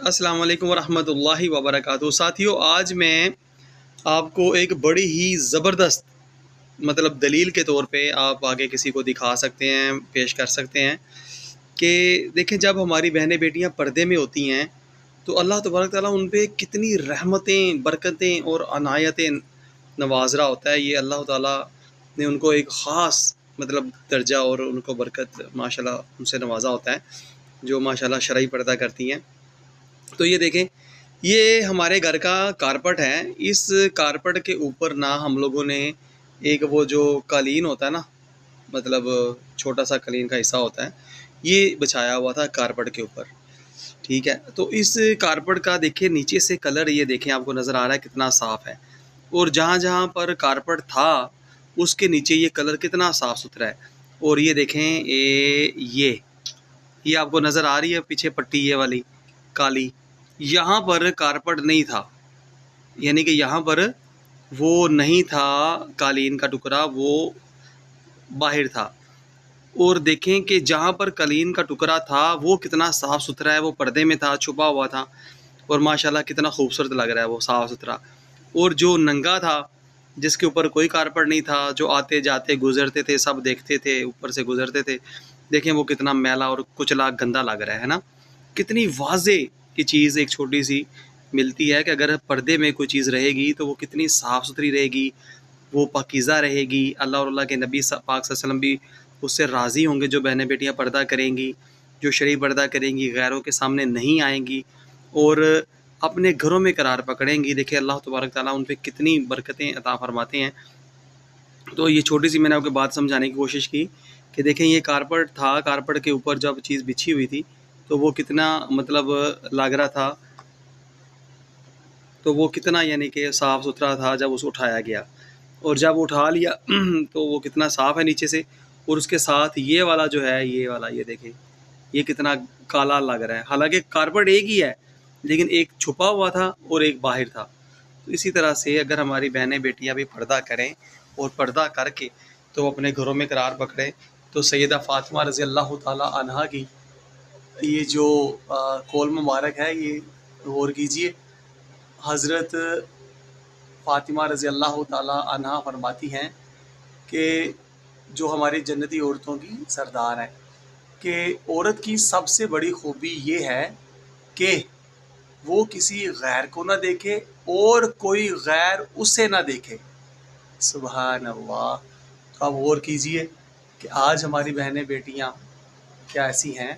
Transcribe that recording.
अस्सलाम वालेकुम वरहमतुल्लाहि वबरकातुहू। साथियों, आज मैं आपको एक बड़ी ही ज़बरदस्त दलील के तौर पे आप आगे किसी को दिखा सकते हैं, पेश कर सकते हैं कि देखें, जब हमारी बहनें बेटियां पर्दे में होती हैं तो अल्लाह तबारक ताला उन पे कितनी रहमतें, बरकतें और अनायतें नवाज रहा होता है। ये अल्लाह ताला ने उनको एक ख़ास दर्जा और उनको बरकत माशाल्लाह उनसे नवाजा होता है, जो माशाल्लाह शरई पर्दा करती हैं। तो ये देखें, ये हमारे घर का कारपेट है। इस कारपेट के ऊपर ना हम लोगों ने एक वो जो कालीन होता है ना, छोटा सा कालीन का हिस्सा होता है, ये बिछाया हुआ था कारपेट के ऊपर। ठीक है, तो इस कारपेट का देखिए नीचे से कलर, ये देखें आपको नज़र आ रहा है कितना साफ़ है, और जहाँ जहाँ पर कारपेट था उसके नीचे ये कलर कितना साफ़ सुथरा है। और ये देखें, ये आपको नज़र आ रही है पीछे पट्टी ये वाली काली, यहाँ पर कारपेट नहीं था, यानी कि यहाँ पर वो नहीं था कालीन का टुकड़ा, वो बाहर था। और देखें कि जहाँ पर कालीन का टुकड़ा था वो कितना साफ़ सुथरा है, वो पर्दे में था, छुपा हुआ था, और माशाल्लाह कितना खूबसूरत लग रहा है वो साफ़ सुथरा। और जो नंगा था, जिसके ऊपर कोई कारपेट नहीं था, जो आते जाते गुज़रते थे सब देखते थे, ऊपर से गुज़रते थे, देखें वो कितना मैला और कुचला गंदा लग रहा है ना। कितनी वाज़े की चीज़ एक छोटी सी मिलती है कि अगर पर्दे में कोई चीज़ रहेगी तो वो कितनी साफ़ सुथरी रहेगी, वो पाकीज़ा रहेगी। अल्लाह और अल्लाह के नबी पाक सल्लल्लाहु अलैहि वसल्लम भी उससे राज़ी होंगे। जो बहनें बेटियां पर्दा करेंगी, जो शरई पर्दा करेंगी, गैरों के सामने नहीं आएंगी और अपने घरों में करार पकड़ेंगी। देखिए अल्लाह तबारक ताला उन पर कितनी बरकतें अता फरमाते हैं। तो ये छोटी सी मैंने आपको बात समझाने की कोशिश की कि देखें, ये कारपेट था, कारपेट के ऊपर जब चीज़ बिछी हुई थी तो वो कितना लग रहा था, तो वो कितना यानी कि साफ़ सुथरा था जब उसे उठाया गया। और जब उठा लिया तो वो कितना साफ़ है नीचे से। और उसके साथ ये वाला जो है, ये वाला, ये देखें, ये कितना काला लग रहा है। हालांकि कारपेट एक ही है, लेकिन एक छुपा हुआ था और एक बाहर था। तो इसी तरह से अगर हमारी बहनें बेटियां भी पर्दा करें और पर्दा करके तो अपने घरों में करार पकड़ें, तो सैयदा फ़ातिमा रज़ी अल्लाह ताला अन्हा की ये जो कौल मुबारक है, ये गौर कीजिए। हज़रत फ़ातिमा रज़ी अल्लाह ताला अन्हा फरमाती हैं कि जो हमारी जन्नती औरतों की सरदार हैं, कि औरत की सबसे बड़ी खूबी ये है कि वो किसी गैर को ना देखे और कोई गैर उसे ना देखे। सुभान अल्लाह। तो आप गौर कीजिए कि आज हमारी बहनें बेटियां क्या ऐसी हैं